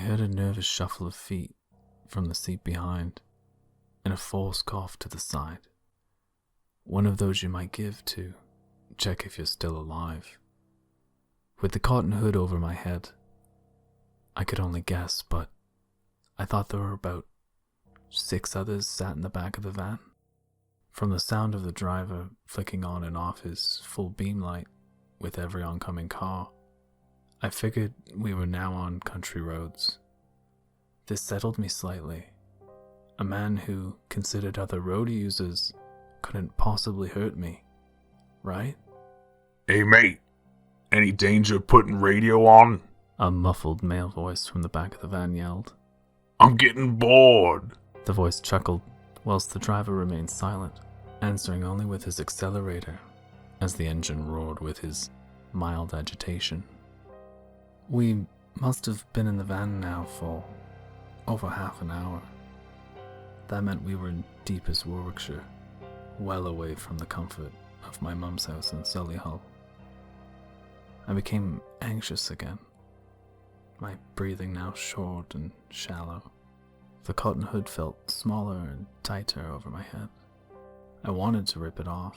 heard a nervous shuffle of feet from the seat behind, and a forced cough to the side. One of those you might give to check if you're still alive. With the cotton hood over my head, I could only guess, but I thought there were about 6 others sat in the back of the van. From the sound of the driver flicking on and off his full beam light with every oncoming car, I figured we were now on country roads. This settled me slightly. A man who considered other road users couldn't possibly hurt me, right? Hey mate, any danger of putting radio on? A muffled male voice from the back of the van yelled. I'm getting bored. The voice chuckled, whilst the driver remained silent, answering only with his accelerator as the engine roared with his mild agitation. We must have been in the van now for over half an hour. That meant we were in deepest Warwickshire, well away from the comfort of my mum's house in Solihull. I became anxious again, my breathing now short and shallow. The cotton hood felt smaller and tighter over my head. I wanted to rip it off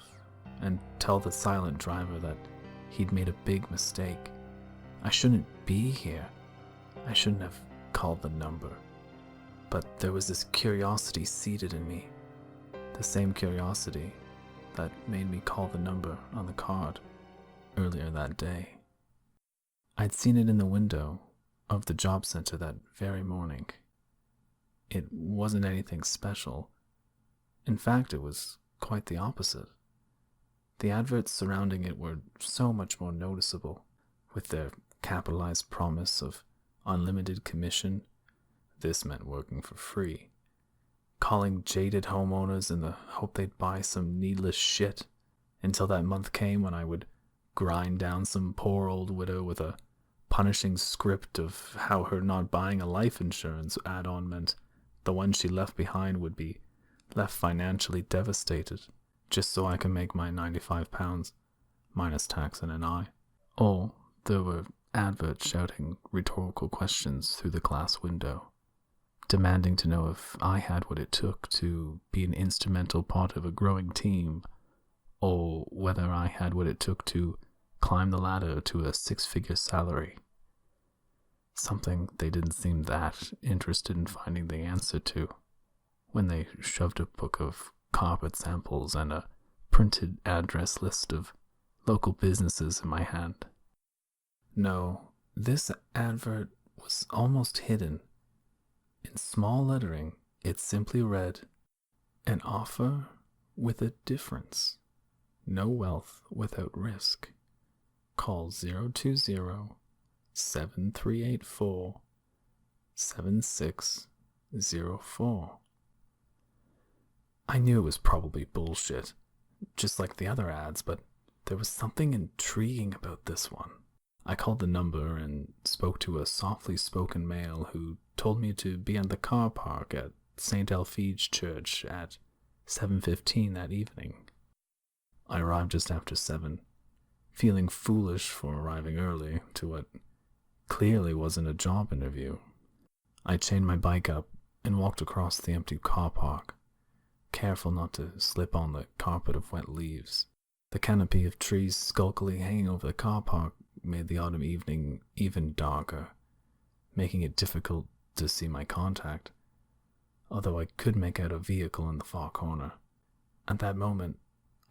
and tell the silent driver that he'd made a big mistake. I shouldn't be here. I shouldn't have called the number. But there was this curiosity seated in me, the same curiosity that made me call the number on the card earlier that day. I'd seen it in the window of the job center that very morning. It wasn't anything special. In fact, it was quite the opposite. The adverts surrounding it were so much more noticeable, with their capitalized promise of unlimited commission. This meant working for free. Calling jaded homeowners in the hope they'd buy some needless shit, until that month came when I would grind down some poor old widow with a punishing script of how her not buying a life insurance add-on meant the one she left behind would be left financially devastated, just so I can make my £95, minus tax and an eye. Or there were adverts shouting rhetorical questions through the glass window, demanding to know if I had what it took to be an instrumental part of a growing team, or whether I had what it took to climb the ladder to a 6-figure salary. Something they didn't seem that interested in finding the answer to when they shoved a book of carpet samples and a printed address list of local businesses in my hand. No, this advert was almost hidden. In small lettering, it simply read, "An offer with a difference. No wealth without risk. Call 020-7384-7604. I knew it was probably bullshit, just like the other ads, but there was something intriguing about this one. I called the number and spoke to a softly spoken male who told me to be at the car park at St. Elphege Church at 7:15 that evening. I arrived just after 7, feeling foolish for arriving early to what clearly wasn't a job interview. I chained my bike up and walked across the empty car park, careful not to slip on the carpet of wet leaves. The canopy of trees skulkily hanging over the car park made the autumn evening even darker, making it difficult to see my contact, although I could make out a vehicle in the far corner. At that moment,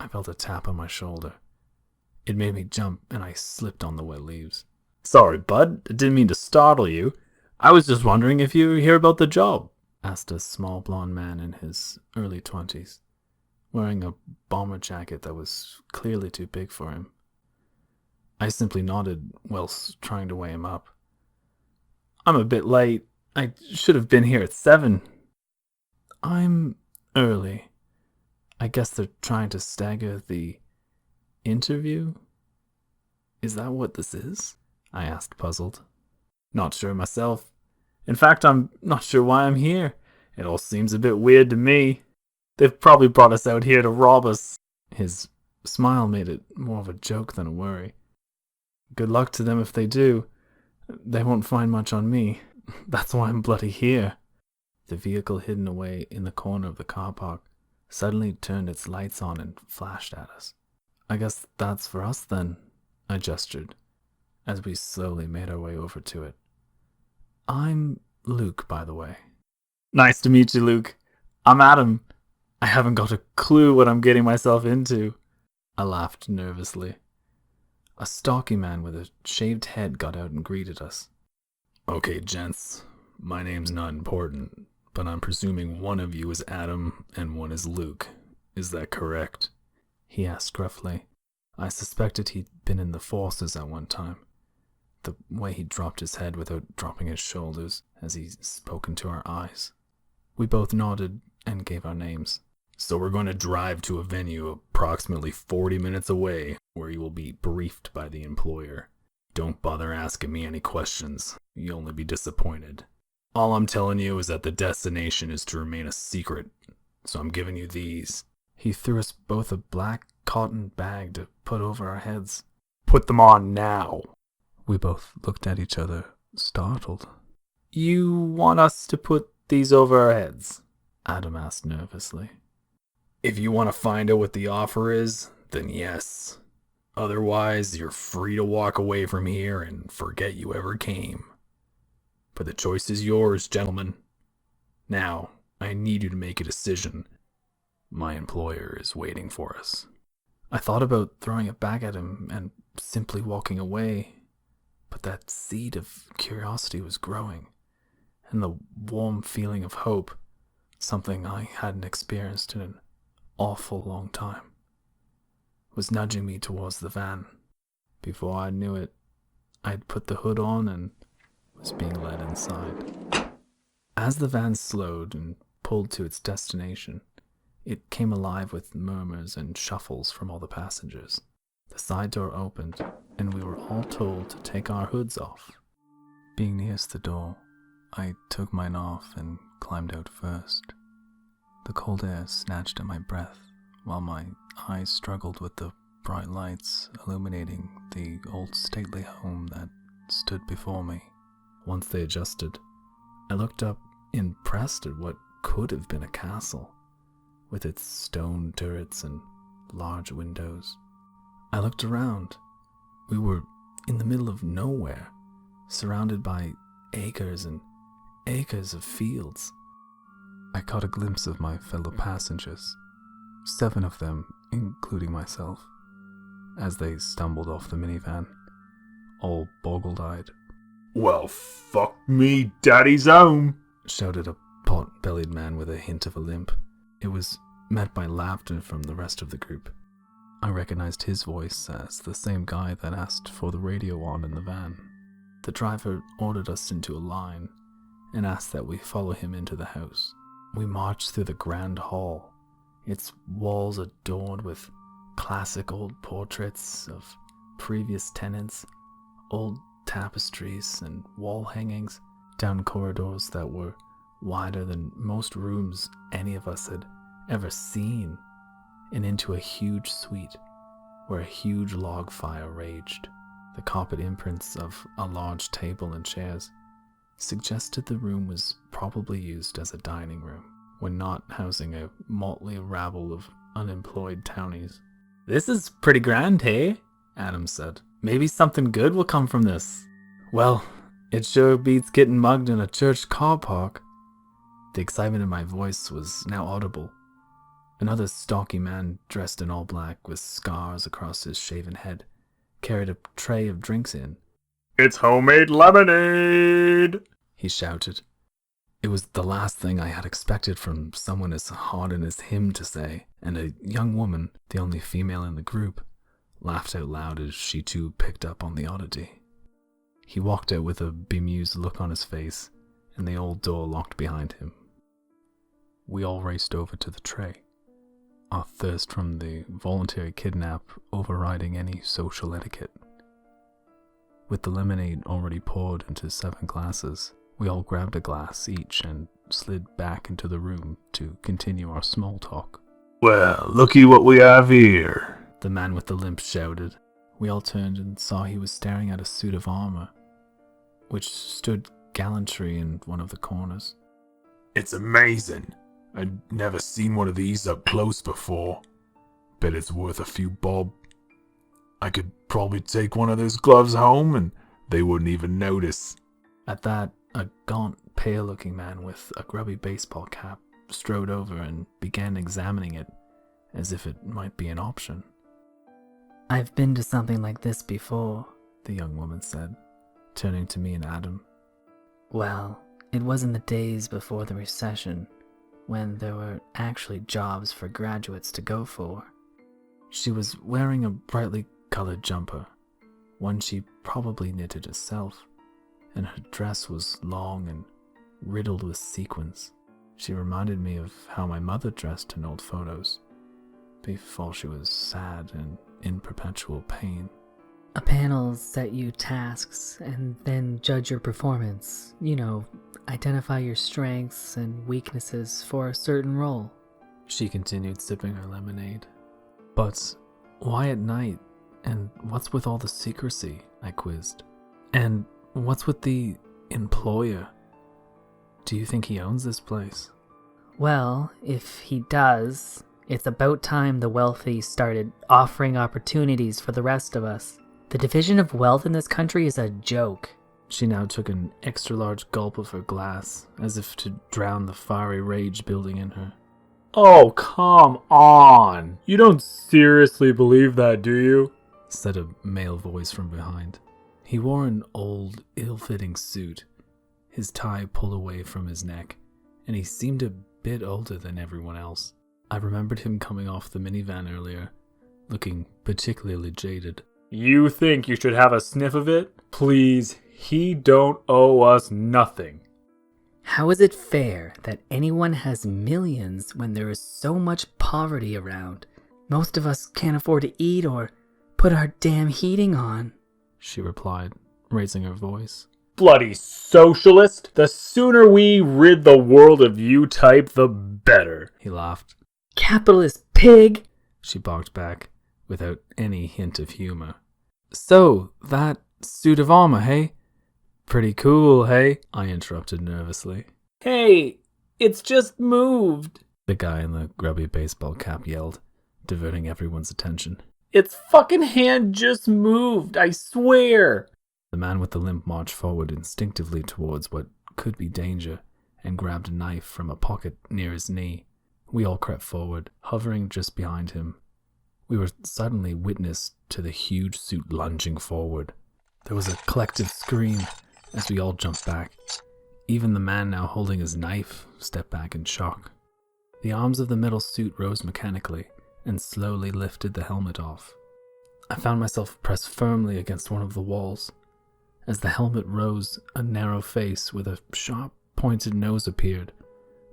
I felt a tap on my shoulder. It made me jump, and I slipped on the wet leaves. "Sorry, bud, I didn't mean to startle you. I was just wondering if you hear about the job," asked a small blonde man in his early 20s, wearing a bomber jacket that was clearly too big for him. I simply nodded whilst trying to weigh him up. "I'm a bit late. I should have been here at 7. "I'm early. I guess they're trying to stagger the interview? Is that what this is?" I asked, puzzled. "Not sure myself. In fact, I'm not sure why I'm here. It all seems a bit weird to me. They've probably brought us out here to rob us." His smile made it more of a joke than a worry. "Good luck to them if they do. They won't find much on me. That's why I'm bloody here. The vehicle hidden away in the corner of the car park suddenly turned its lights on and flashed at us. I guess that's for us then, I gestured, as we slowly made our way over to it. I'm Luke, by the way. Nice to meet you, Luke. I'm Adam. I haven't got a clue what I'm getting myself into. I laughed nervously. A stocky man with a shaved head got out and greeted us. Okay, gents, my name's not important, but I'm presuming one of you is Adam and one is Luke. Is that correct? He asked gruffly. I suspected he'd been in the forces at one time. The way he dropped his head without dropping his shoulders as he spoke into our eyes. We both nodded and gave our names. So we're going to drive to a venue approximately 40 minutes away where you will be briefed by the employer. Don't bother asking me any questions. You'll only be disappointed. All I'm telling you is that the destination is to remain a secret. So I'm giving you these. He threw us both a black cotton bag to put over our heads. Put them on now. We both looked at each other, startled. You want us to put these over our heads? Adam asked nervously. If you want to find out what the offer is, then yes. Otherwise, you're free to walk away from here and forget you ever came. But the choice is yours, gentlemen. Now, I need you to make a decision. My employer is waiting for us. I thought about throwing it back at him and simply walking away, but that seed of curiosity was growing, and the warm feeling of hope, something I hadn't experienced in an awful long time, was nudging me towards the van. Before I knew it, I'd put the hood on and was being led inside. As the van slowed and pulled to its destination, it came alive with murmurs and shuffles from all the passengers. The side door opened, and we were all told to take our hoods off. Being nearest the door, I took mine off and climbed out first. The cold air snatched at my breath, while my eyes struggled with the bright lights illuminating the old stately home that stood before me. Once they adjusted, I looked up, impressed at what could have been a castle, with its stone turrets and large windows. I looked around. We were in the middle of nowhere, surrounded by acres and acres of fields. I caught a glimpse of my fellow passengers, 7 of them, including myself, as they stumbled off the minivan, all boggle-eyed. Well, fuck me, daddy's home, shouted a pot-bellied man with a hint of a limp. It was met by laughter from the rest of the group. I recognized his voice as the same guy that asked for the radio on in the van. The driver ordered us into a line and asked that we follow him into the house. We marched through the grand hall, its walls adorned with classic old portraits of previous tenants, old tapestries and wall hangings, down corridors that were wider than most rooms any of us had ever seen, and into a huge suite where a huge log fire raged. The carpet imprints of a large table and chairs suggested the room was probably used as a dining room, when not housing a motley rabble of unemployed townies. This is pretty grand, hey? Adam said. Maybe something good will come from this. Well, it sure beats getting mugged in a church car park. The excitement in my voice was now audible. Another stocky man dressed in all black with scars across his shaven head carried a tray of drinks in. It's homemade lemonade, he shouted. It was the last thing I had expected from someone as hardened as him to say, and a young woman, the only female in the group, laughed out loud as she too picked up on the oddity. He walked out with a bemused look on his face, and the old door locked behind him. We all raced over to the tray, our thirst from the voluntary kidnap overriding any social etiquette. With the lemonade already poured into 7 glasses, we all grabbed a glass each and slid back into the room to continue our small talk. Well, looky what we have here, the man with the limp shouted. We all turned and saw he was staring at a suit of armor, which stood gallantry in one of the corners. It's amazing. I'd never seen one of these up close before. Bet it's worth a few bob. I could probably take one of those gloves home and they wouldn't even notice. At that, a gaunt, pale-looking man with a grubby baseball cap strode over and began examining it as if it might be an option. I've been to something like this before, the young woman said, turning to me and Adam. Well, it was in the days before the recession, when there were actually jobs for graduates to go for. She was wearing a brightly colored jumper, one she probably knitted herself, and her dress was long and riddled with sequins. She reminded me of how my mother dressed in old photos, before she was sad and in perpetual pain. A panel set you tasks and then judge your performance. You know, identify your strengths and weaknesses for a certain role. She continued sipping her lemonade. But why at night? And what's with all the secrecy? I quizzed. And what's with the employer? Do you think he owns this place? Well, if he does, it's about time the wealthy started offering opportunities for the rest of us. The division of wealth in this country is a joke. She now took an extra-large gulp of her glass, as if to drown the fiery rage building in her. Oh, come on! You don't seriously believe that, do you? Said a male voice from behind. He wore an old, ill-fitting suit, his tie pulled away from his neck, and he seemed a bit older than everyone else. I remembered him coming off the minivan earlier, looking particularly jaded. You think you should have a sniff of it? Please, he don't owe us nothing. How is it fair that anyone has millions when there is so much poverty around? Most of us can't afford to eat or put our damn heating on, she replied, raising her voice. Bloody socialist! The sooner we rid the world of you type, the better, he laughed. Capitalist pig, she barked back, without any hint of humor. So, that suit of armor, hey? Pretty cool, hey? I interrupted nervously. Hey, it's just moved, the guy in the grubby baseball cap yelled, diverting everyone's attention. Its fucking hand just moved, I swear. The man with the limp marched forward instinctively towards what could be danger and grabbed a knife from a pocket near his knee. We all crept forward, hovering just behind him. We were suddenly witness to the huge suit lunging forward. There was a collective scream as we all jumped back. Even the man now holding his knife stepped back in shock. The arms of the metal suit rose mechanically and slowly lifted the helmet off. I found myself pressed firmly against one of the walls. As the helmet rose, a narrow face with a sharp, pointed nose appeared,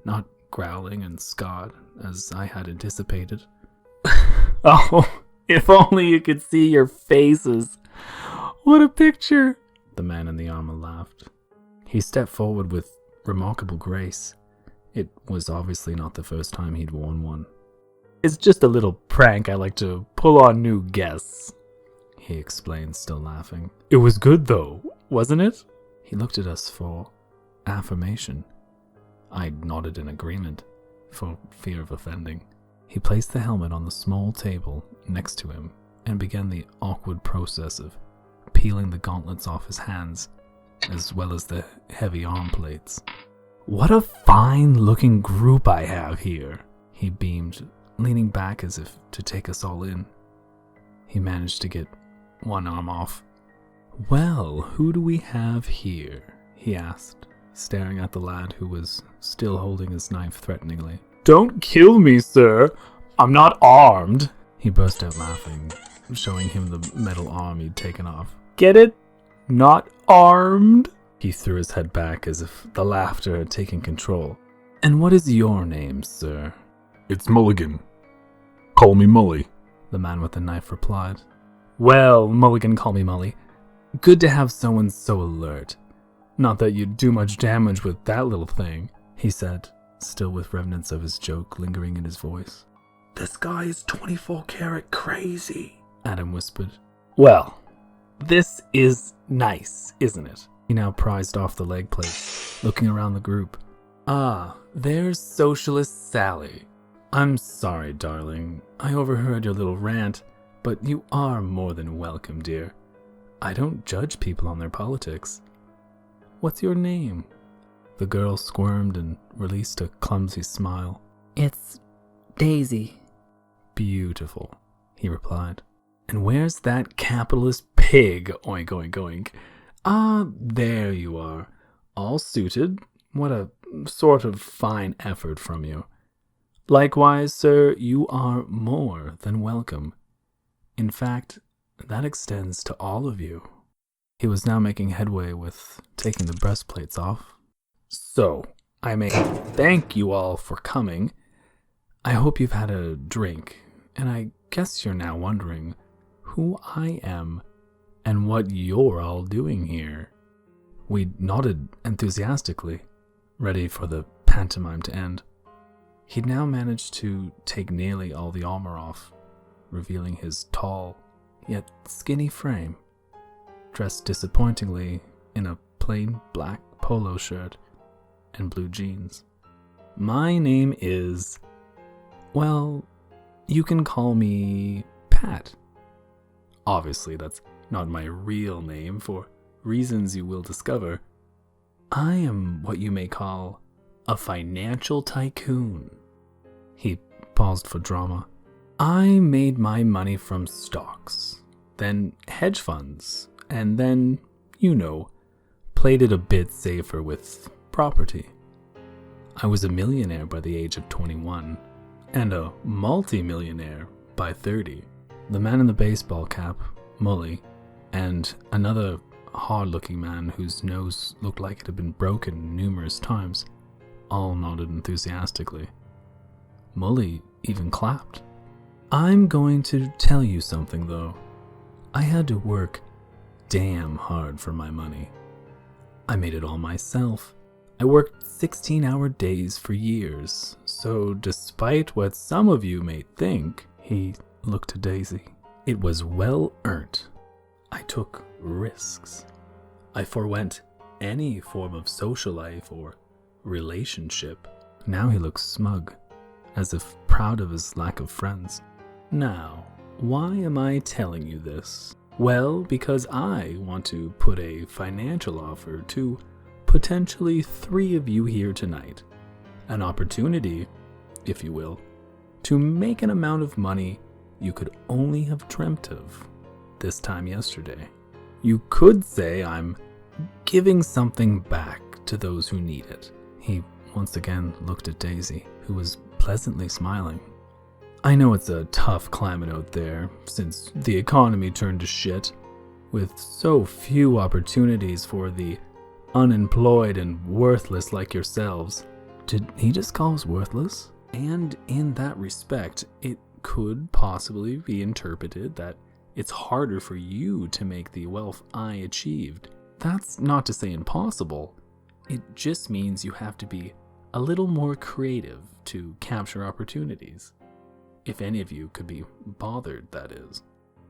not growling and scarred as I had anticipated. Oh, if only you could see your faces. What a picture! The man in the armor laughed. He stepped forward with remarkable grace. It was obviously not the first time he'd worn one. It's just a little prank I like to pull on new guests, he explained, still laughing. It was good though, wasn't it? He looked at us for affirmation. I nodded in agreement, for fear of offending. He placed the helmet on the small table next to him and began the awkward process of peeling the gauntlets off his hands, as well as the heavy arm plates. What a fine-looking group I have here, he beamed, leaning back as if to take us all in. He managed to get one arm off. Well, who do we have here? He asked, staring at the lad who was still holding his knife threateningly. Don't kill me, sir. I'm not armed. He burst out laughing, showing him the metal arm he'd taken off. Get it? Not armed? He threw his head back as if the laughter had taken control. And what is your name, sir? It's Mulligan. Call me Mully, the man with the knife replied. Well, Mulligan, call me Mully. Good to have someone so alert. Not that you'd do much damage with that little thing, he said, still with remnants of his joke lingering in his voice. This guy is 24 karat crazy, Adam whispered. Well, this is nice, isn't it? He now prized off the leg plates, looking around the group. Ah, there's Socialist Sally. I'm sorry, darling. I overheard your little rant, but you are more than welcome, dear. I don't judge people on their politics. What's your name? The girl squirmed and released a clumsy smile. It's Daisy. Beautiful, he replied. And where's that capitalist pig? Oink, oink, oink. Ah, there you are. All suited. What a sort of fine effort from you. Likewise, sir, you are more than welcome. In fact, that extends to all of you. He was now making headway with taking the breastplates off. So, I may thank you all for coming. I hope you've had a drink, and I guess you're now wondering who I am and what you're all doing here. We nodded enthusiastically, ready for the pantomime to end. He'd now managed to take nearly all the armor off, revealing his tall, yet skinny frame, dressed disappointingly in a plain black polo shirt and blue jeans. My name is, well, you can call me Pat. Obviously, that's not my real name for reasons you will discover. I am what you may call a financial tycoon. He paused for drama. I made my money from stocks, then hedge funds, and then, played it a bit safer with property. I was a millionaire by the age of 21, and a multi-millionaire by 30. The man in the baseball cap, Mully, and another hard-looking man whose nose looked like it had been broken numerous times, all nodded enthusiastically. Mully even clapped. I'm going to tell you something, though. I had to work damn hard for my money. I made it all myself. I worked 16-hour days for years, so despite what some of you may think, he looked to Daisy, it was well earned. I took risks. I forewent any form of social life or relationship. Now he looks smug, as if proud of his lack of friends. Now, why am I telling you this? Well, because I want to put a financial offer to potentially 3 of you here tonight. An opportunity, if you will, to make an amount of money you could only have dreamt of this time yesterday. You could say I'm giving something back to those who need it. He once again looked at Daisy, who was pleasantly smiling. I know it's a tough climate out there, since the economy turned to shit, with so few opportunities for the unemployed and worthless like yourselves. Did he just call us worthless? And in that respect, it could possibly be interpreted that it's harder for you to make the wealth I achieved. That's not to say impossible. It just means you have to be a little more creative to capture opportunities. If any of you could be bothered, that is.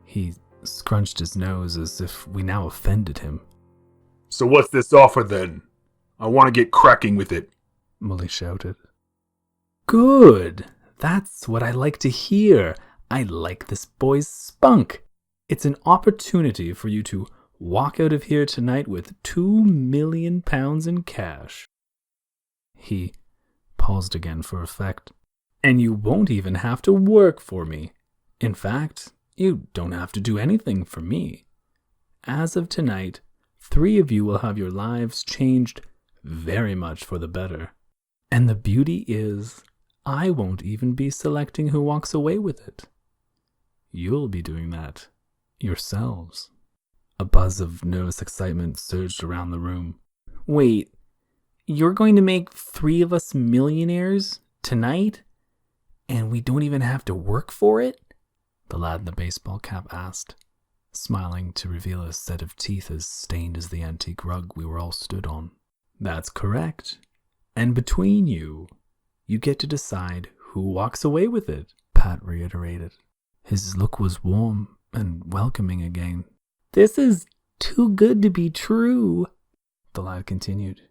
He scrunched his nose as if we now offended him. So what's this offer then? I want to get cracking with it. Mully shouted. Good! That's what I like to hear. I like this boy's spunk. It's an opportunity for you to walk out of here tonight with £2 million in cash. He paused again for effect. And you won't even have to work for me. In fact, you don't have to do anything for me. As of tonight, 3 of you will have your lives changed very much for the better. And the beauty is, I won't even be selecting who walks away with it. You'll be doing that yourselves. A buzz of nervous excitement surged around the room. Wait, you're going to make 3 of us millionaires tonight? And we don't even have to work for it? The lad in the baseball cap asked, smiling to reveal a set of teeth as stained as the antique rug we were all stood on. That's correct. And between you, you get to decide who walks away with it, Pat reiterated. His look was warm and welcoming again. This is too good to be true. The lad continued,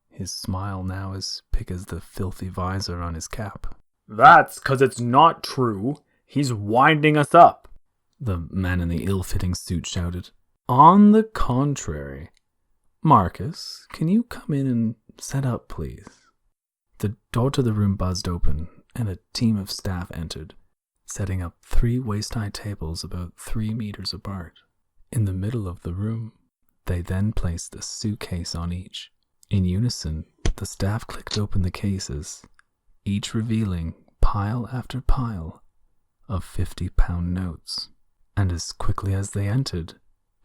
his smile now as big as the filthy visor on his cap. That's 'cause it's not true. He's winding us up. The man in the ill-fitting suit shouted. On the contrary. Marcus, can you come in and set up, please? The door to the room buzzed open, and a team of staff entered, setting up 3 waist-high tables about 3 meters apart. In the middle of the room, they then placed a suitcase on each. In unison, the staff clicked open the cases, each revealing pile after pile of 50-pound notes. And as quickly as they entered,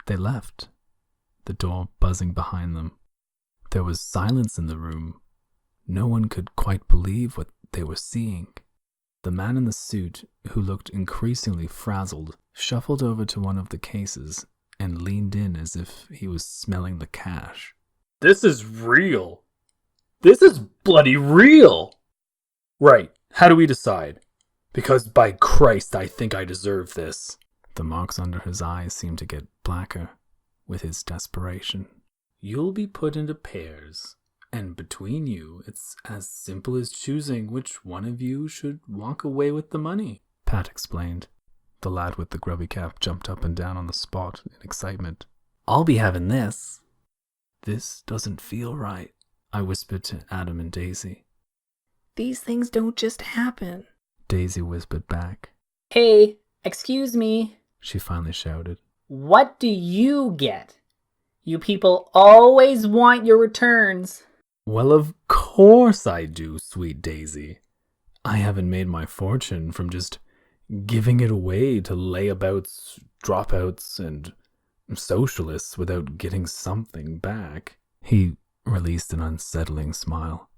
they left, the door buzzing behind them. There was silence in the room. No one could quite believe what they were seeing. The man in the suit, who looked increasingly frazzled, shuffled over to one of the cases and leaned in as if he was smelling the cash. This is real. This is bloody real. Right, how do we decide? Because by Christ, I think I deserve this. The marks under his eyes seemed to get blacker with his desperation. You'll be put into pairs, and between you, it's as simple as choosing which one of you should walk away with the money, Pat explained. The lad with the grubby cap jumped up and down on the spot in excitement. I'll be having this. This doesn't feel right, I whispered to Adam and Daisy. These things don't just happen. Daisy whispered back. Hey, excuse me. She finally shouted. What do you get? You people always want your returns. Well, of course I do, sweet Daisy. I haven't made my fortune from just giving it away to layabouts, dropouts, and socialists without getting something back. He released an unsettling smile.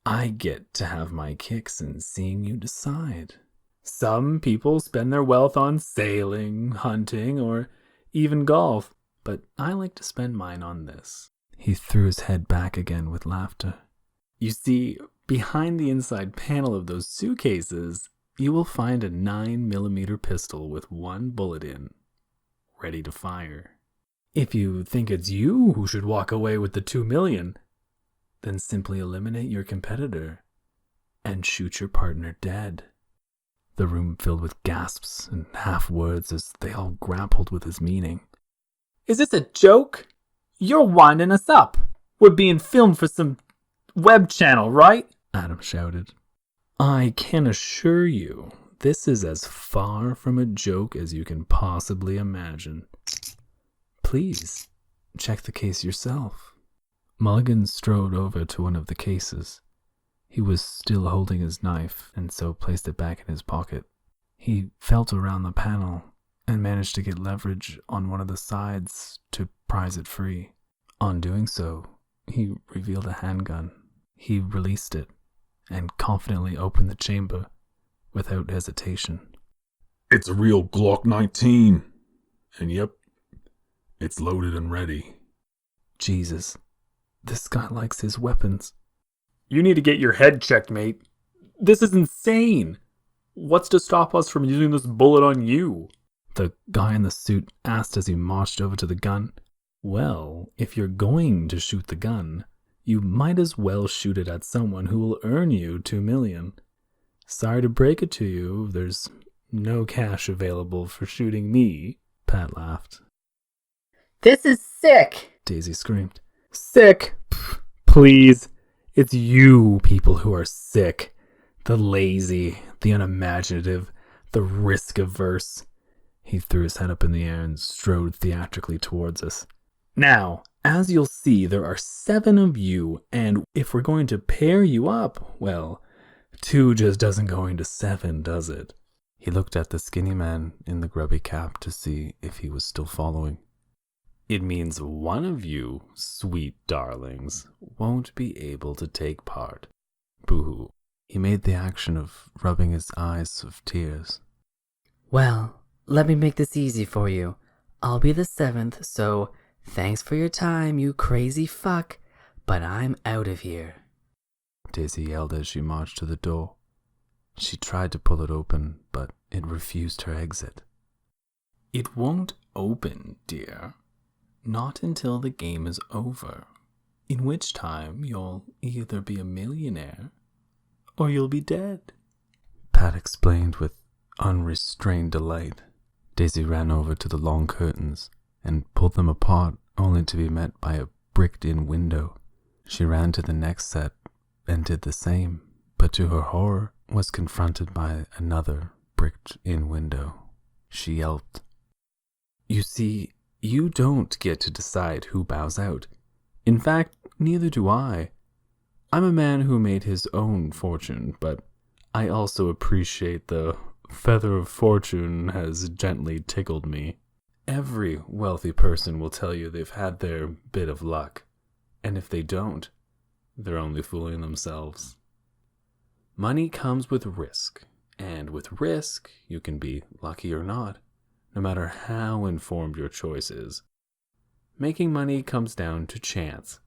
I get to have my kicks in seeing you decide. Some people spend their wealth on sailing, hunting, or even golf, but I like to spend mine on this. He threw his head back again with laughter. You see, behind the inside panel of those suitcases, you will find a 9mm pistol with 1 bullet in, ready to fire. If you think it's you who should walk away with the 2 million, then simply eliminate your competitor and shoot your partner dead. The room filled with gasps and half-words as they all grappled with his meaning. Is this a joke? You're winding us up. We're being filmed for some web channel, right? Adam shouted. I can assure you, this is as far from a joke as you can possibly imagine. Please, check the case yourself. Mulligan strode over to one of the cases. He was still holding his knife, and so placed it back in his pocket. He felt around the panel and managed to get leverage on one of the sides to prise it free. On doing so, he revealed a handgun. He released it and confidently opened the chamber without hesitation. It's a real Glock 19. And yep, it's loaded and ready. Jesus, this guy likes his weapons. You need to get your head checked, mate. This is insane. What's to stop us from using this bullet on you? The guy in the suit asked as he marched over to the gun. Well, if you're going to shoot the gun, you might as well shoot it at someone who will earn you 2 million. Sorry to break it to you, there's no cash available for shooting me, Pat laughed. This is sick. Daisy screamed. Sick? Pff, please. It's you people who are sick. The lazy, the unimaginative, the risk-averse. He threw his head up in the air and strode theatrically towards us. Now, as you'll see, there are 7 of you, and if we're going to pair you up, well, 2 just doesn't go into 7, does it? He looked at the skinny man in the grubby cap to see if he was still following. It means one of you, sweet darlings, won't be able to take part. Boo-hoo. He made the action of rubbing his eyes of tears. Well, let me make this easy for you. I'll be the 7th, so thanks for your time, you crazy fuck, but I'm out of here. Daisy yelled as she marched to the door. She tried to pull it open, but it refused her exit. It won't open, dear. Not until the game is over. in which time you'll either be a millionaire or you'll be dead. Pat explained with unrestrained delight. Daisy ran over to the long curtains and pulled them apart, only to be met by a bricked-in window. She ran to the next set and did the same, but to her horror was confronted by another bricked-in window. She yelped, "You see, you don't get to decide who bows out. In fact, neither do I. I'm a man who made his own fortune, but I also appreciate the feather of fortune has gently tickled me. Every wealthy person will tell you they've had their bit of luck, and if they don't, they're only fooling themselves. Money comes with risk, and with risk, you can be lucky or not, no matter how informed your choice is. Making money comes down to chance.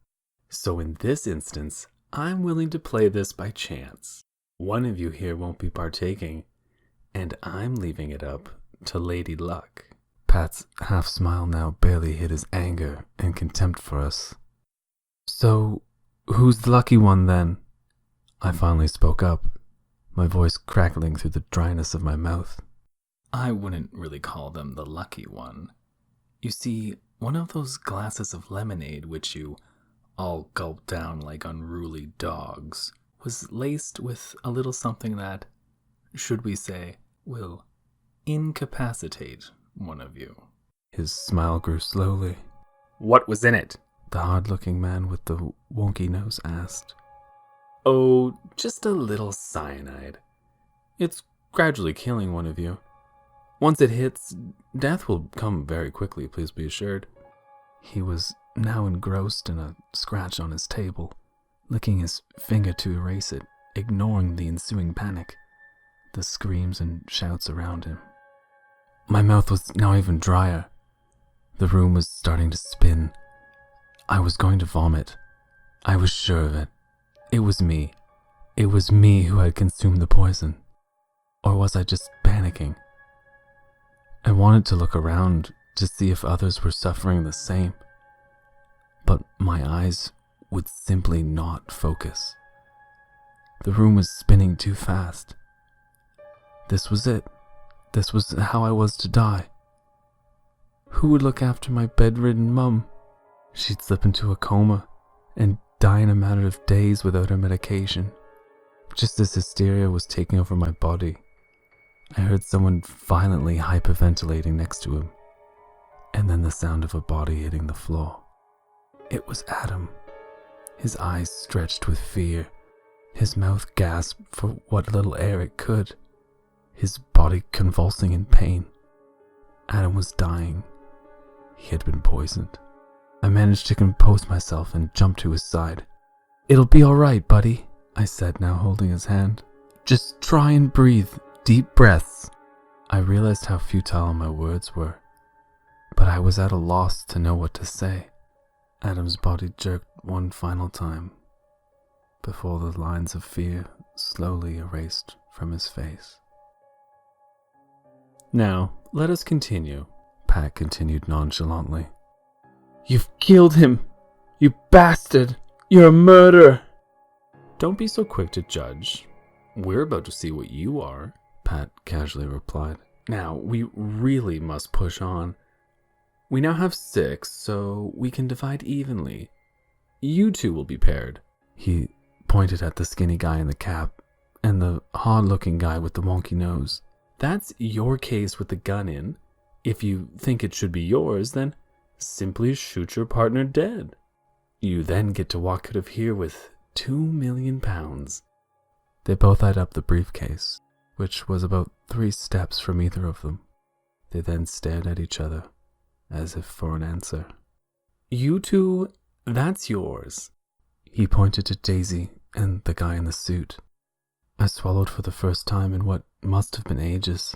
So in this instance, I'm willing to play this by chance. One of you here won't be partaking, and I'm leaving it up to Lady Luck." Pat's half-smile now barely hid his anger and contempt for us. "So, who's the lucky one then?" I finally spoke up, my voice crackling through the dryness of my mouth. I wouldn't really call them the lucky one. You see, one of those glasses of lemonade which you all gulp down like unruly dogs was laced with a little something that, should we say, will incapacitate one of you. His smile grew slowly. "What was in it?" The hard-looking man with the wonky nose asked. "Oh, just a little cyanide. It's gradually killing one of you. Once it hits, death will come very quickly, please be assured." He was now engrossed in a scratch on his table, licking his finger to erase it, ignoring the ensuing panic, the screams and shouts around him. My mouth was now even drier. The room was starting to spin. I was going to vomit. I was sure of it. It was me. It was me who had consumed the poison. Or was I just panicking? I wanted to look around to see if others were suffering the same, but my eyes would simply not focus. The room was spinning too fast. This was it. This was how I was to die. Who would look after my bedridden mum? She'd slip into a coma and die in a matter of days without her medication. Just as hysteria was taking over my body, I heard someone violently hyperventilating next to him, and then the sound of a body hitting the floor. It was Adam. His eyes stretched with fear, his mouth gasped for what little air it could, his body convulsing in pain. Adam was dying. He had been poisoned. I managed to compose myself and jumped to his side. "It'll be all right, buddy," I said, now holding his hand. "Just try and breathe deep breaths." I realized how futile my words were, but I was at a loss to know what to say. Adam's body jerked one final time before the lines of fear slowly erased from his face. "Now, let us continue," Pat continued nonchalantly. "You've killed him! You bastard! You're a murderer!" "Don't be so quick to judge. We're about to see what you are," Pat casually replied. "Now, we really must push on. We now have 6, so we can divide evenly. You two will be paired." He pointed at the skinny guy in the cap and the hard-looking guy with the wonky nose. "That's your case with the gun in. If you think it should be yours, then simply shoot your partner dead. You then get to walk out of here with £2 million. They both eyed up the briefcase, which was about 3 steps from either of them. They then stared at each other, as if for an answer. "You two, that's yours." He pointed to Daisy and the guy in the suit. I swallowed for the first time in what must have been ages.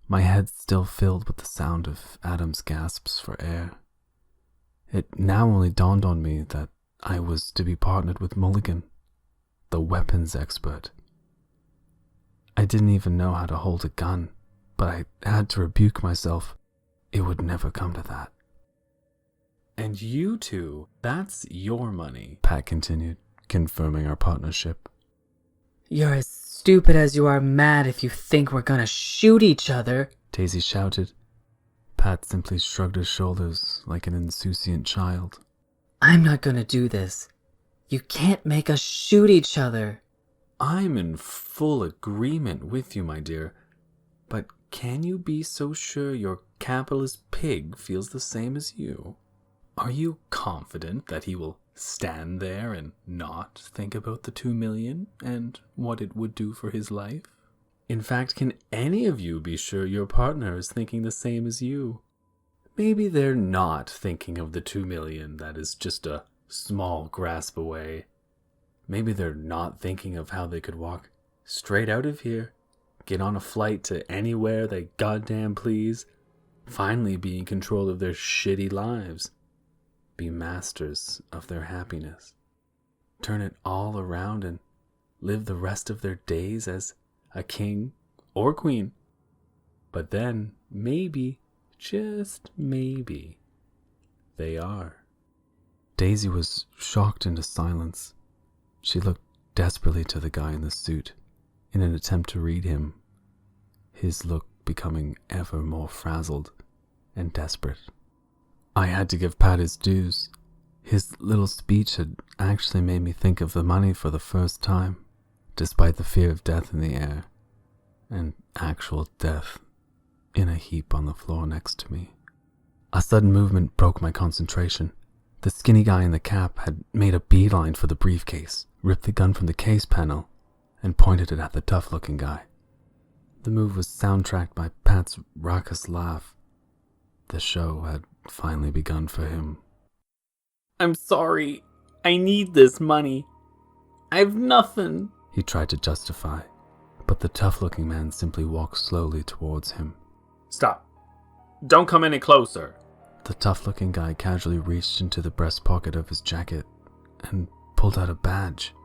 My head still filled with the sound of Adam's gasps for air. It now only dawned on me that I was to be partnered with Mulligan, the weapons expert. I didn't even know how to hold a gun, but I had to rebuke myself. It would never come to that. And you two, that's your money, Pat continued, confirming our partnership. You're as stupid as you are mad if you think we're gonna shoot each other, Daisy shouted. Pat simply shrugged his shoulders like an insouciant child. I'm not gonna do this. You can't make us shoot each other. I'm in full agreement with you, my dear, but can you be so sure your capitalist pig feels the same as you? Are you confident that he will stand there and not think about the 2 million and what it would do for his life? In fact, can any of you be sure your partner is thinking the same as you? Maybe they're not thinking of the 2 million that is just a small grasp away. Maybe they're not thinking of how they could walk straight out of here, get on a flight to anywhere they goddamn please, finally be in control of their shitty lives, be masters of their happiness, turn it all around and live the rest of their days as a king or queen. But then, maybe, just maybe, they are. Daisy was shocked into silence. She looked desperately to the guy in the suit in an attempt to read him, his look becoming ever more frazzled and desperate. I had to give Pat his dues. His little speech had actually made me think of the money for the first time, despite the fear of death in the air, and actual death in a heap on the floor next to me. A sudden movement broke my concentration. The skinny guy in the cap had made a beeline for the briefcase, ripped the gun from the case panel, and pointed it at the tough-looking guy. The move was soundtracked by Pat's raucous laugh. The show had finally begun for him. I'm sorry. I need this money. I've nothing. He tried to justify, but the tough-looking man simply walked slowly towards him. Stop. Don't come any closer. The tough-looking guy casually reached into the breast pocket of his jacket and pulled out a badge.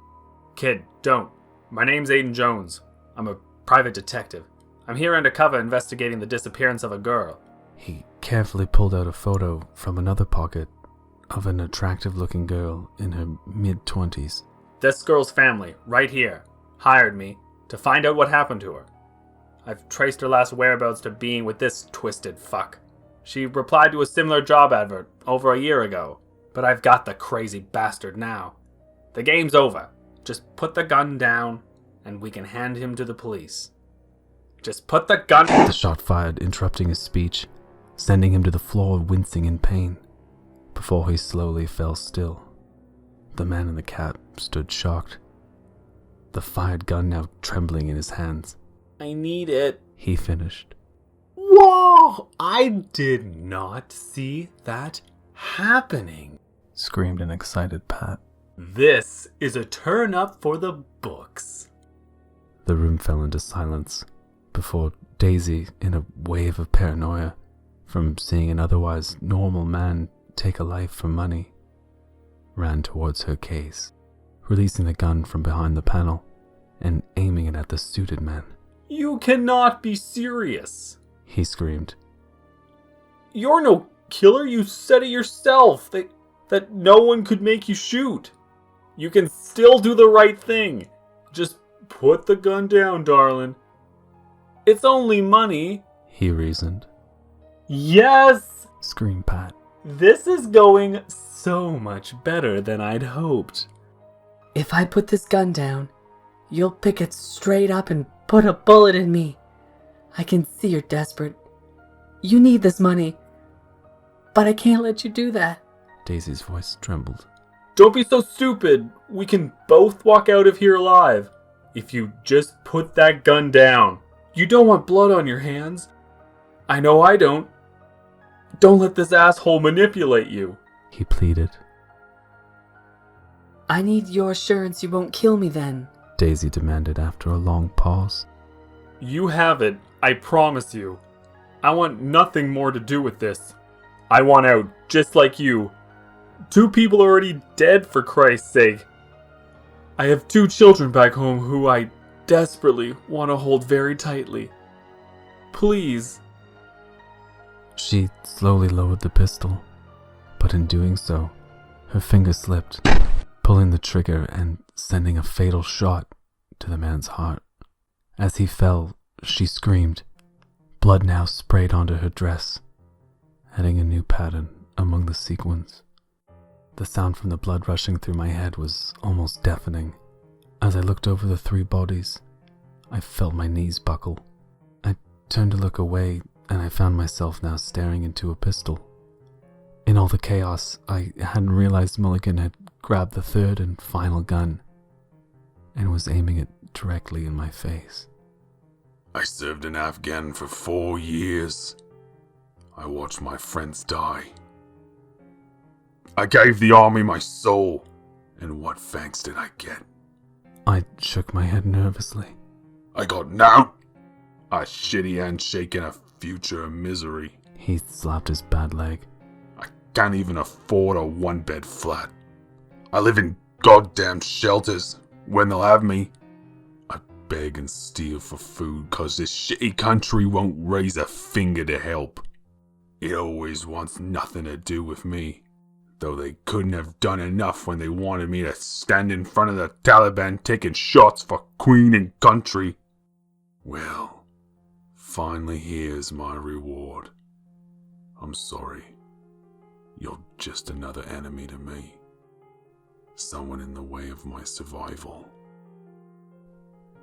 Kid, don't. My name's Aiden Jones. I'm a private detective. I'm here undercover investigating the disappearance of a girl. He carefully pulled out a photo from another pocket of an attractive-looking girl in her mid-20s. This girl's family, right here, hired me to find out what happened to her. I've traced her last whereabouts to being with this twisted fuck. She replied to a similar job advert over a year ago, but I've got the crazy bastard now. The game's over. Just put the gun down, and we can hand him to the police. Just put the gun... The shot fired, interrupting his speech, sending him to the floor wincing in pain, before he slowly fell still. The man in the cap stood shocked, the fired gun now trembling in his hands. I need it. He finished. Whoa! I did not see that happening, Screamed an excited Pat. This is a turn up for the books. The room fell into silence before Daisy, in a wave of paranoia from seeing an otherwise normal man take a life for money, ran towards her case, releasing the gun from behind the panel and aiming it at the suited man. You cannot be serious. He screamed. You're no killer. You said it yourself. That no one could make you shoot. You can still do the right thing. Just put the gun down, darling. It's only money. He reasoned. Yes! Screamed Pat. This is going so much better than I'd hoped. If I put this gun down, you'll pick it straight up and put a bullet in me. I can see you're desperate. You need this money. But I can't let you do that. Daisy's voice trembled. Don't be so stupid. We can both walk out of here alive. If you just put that gun down. You don't want blood on your hands. I know I don't. Don't let this asshole manipulate you. He pleaded. I need your assurance you won't kill me then. Daisy demanded after a long pause. You have it, I promise you. I want nothing more to do with this. I want out, just like you. 2 people already dead, for Christ's sake. I have 2 children back home who I desperately want to hold very tightly. Please. She slowly lowered the pistol, but in doing so, her finger slipped, pulling the trigger and sending a fatal shot to the man's heart. As he fell, she screamed. Blood now sprayed onto her dress, adding a new pattern among the sequins. The sound from the blood rushing through my head was almost deafening. As I looked over the 3 bodies, I felt my knees buckle. I turned to look away, and I found myself now staring into a pistol. In all the chaos, I hadn't realized Mulligan had grabbed the 3rd and final gun, and was aiming it directly in my face. I served in Afghan for 4 years. I watched my friends die. I gave the army my soul, and what thanks did I get? I shook my head nervously. I got now a shitty handshake and a future of misery. He slapped his bad leg. I can't even afford a 1-bed flat. I live in goddamn shelters when they'll have me. I beg and steal for food 'cause this shitty country won't raise a finger to help. It always wants nothing to do with me, though they couldn't have done enough when they wanted me to stand in front of the Taliban taking shots for Queen and country. Well, finally here's my reward. I'm sorry. You're just another enemy to me. Someone in the way of my survival.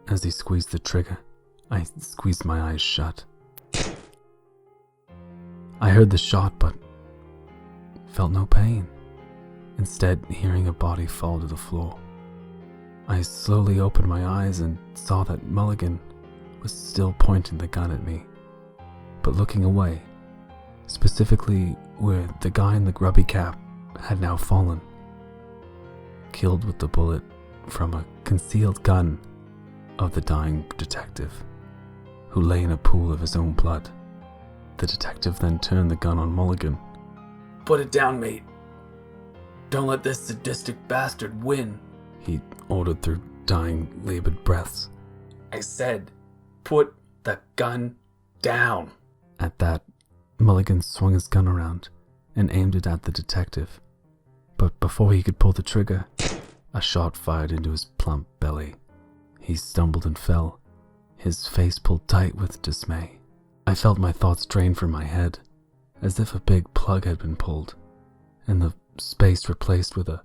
As he squeezed the trigger, I squeezed my eyes shut. I heard the shot, but felt no pain. Instead, hearing a body fall to the floor. I slowly opened my eyes and saw that Mulligan was still pointing the gun at me, but looking away, specifically where the guy in the grubby cap had now fallen, killed with the bullet from a concealed gun of the dying detective, who lay in a pool of his own blood. The detective then turned the gun on Mulligan. Put it down, mate. Don't let this sadistic bastard win. He ordered through dying, labored breaths. I said, put the gun down. At that, Mulligan swung his gun around and aimed it at the detective. But before he could pull the trigger, a shot fired into his plump belly. He stumbled and fell, his face pulled tight with dismay. I felt my thoughts drain from my head, as if a big plug had been pulled, and the space replaced with a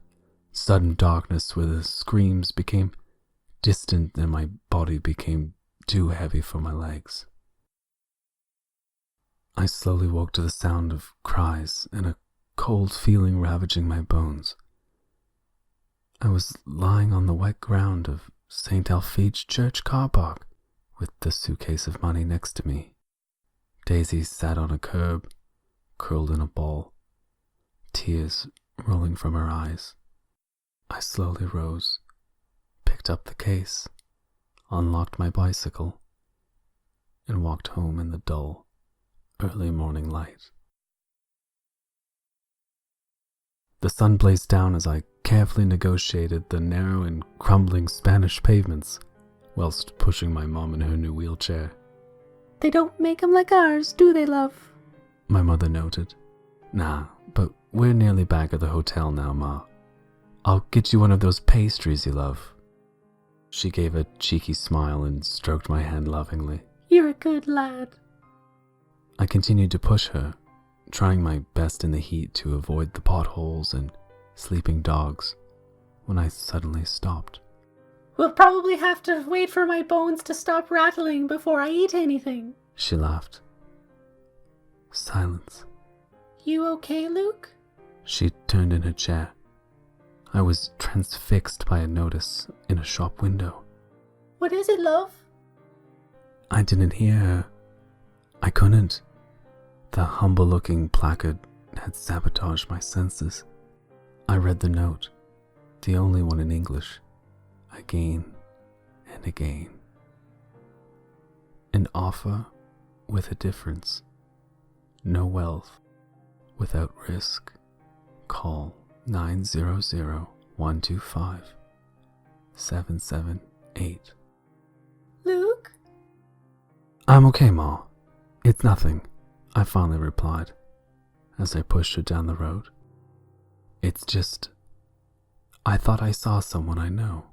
sudden darkness where the screams became distant and my body became too heavy for my legs. I slowly woke to the sound of cries and a cold feeling ravaging my bones. I was lying on the wet ground of St. Alphege Church car park with the suitcase of money next to me. Daisy sat on a curb, curled in a ball, tears rolling from her eyes. I slowly rose, picked up the case, unlocked my bicycle, and walked home in the dull, early morning light. The sun blazed down as I carefully negotiated the narrow and crumbling Spanish pavements, whilst pushing my mom in her new wheelchair. They don't make 'em like ours, do they, love? My mother noted. Nah, but we're nearly back at the hotel now, Ma. I'll get you one of those pastries you love. She gave a cheeky smile and stroked my hand lovingly. You're a good lad. I continued to push her, trying my best in the heat to avoid the potholes and sleeping dogs, when I suddenly stopped. We'll probably have to wait for my bones to stop rattling before I eat anything. She laughed. Silence. You okay, Luke? She turned in her chair. I was transfixed by a notice in a shop window. What is it, love? I didn't hear her. I couldn't. The humble-looking placard had sabotaged my senses. I read the note, the only one in English, again and again. An offer with a difference. No wealth without risk. Call 900-125-778. Luke? I'm okay, Ma. It's nothing, I finally replied, as I pushed her down the road. It's just, I thought I saw someone I know.